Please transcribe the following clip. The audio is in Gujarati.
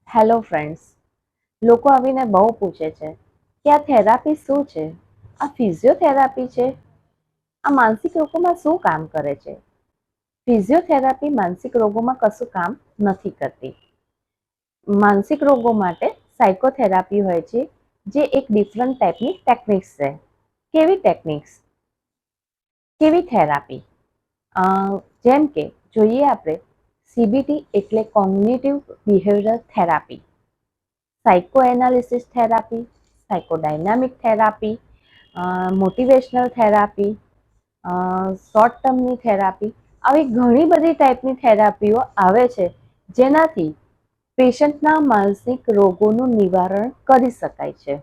હેલો ફ્રેન્ડ્સ, લોકો આવીને બહુ પૂછે છે કે આ થેરાપી શું છે, આ ફિઝિયોથેરાપી છે, આ માનસિક રોગોમાં શું કામ કરે છે? ફિઝિયોથેરાપી માનસિક રોગોમાં કશું કામ નથી કરતી. માનસિક રોગો માટે સાયકોથેરાપી હોય છે, જે એક ડિફરન્ટ ટાઈપની ટેકનિક્સ છે. કેવી ટેકનિક્સ? કેવી થેરાપી? જેમ કે જોઈએ આપણે CBT એટલે cognitive behavioural therapy, psychoanalysis therapy, psychodynamic therapy, motivational therapy, short ટર્મની થેરાપી, આવી ઘણી બધી ટાઈપની થેરાપીઓ આવે છે, જેનાથી પેશન્ટના માનસિક રોગોનું નિવારણ કરી શકાય છે.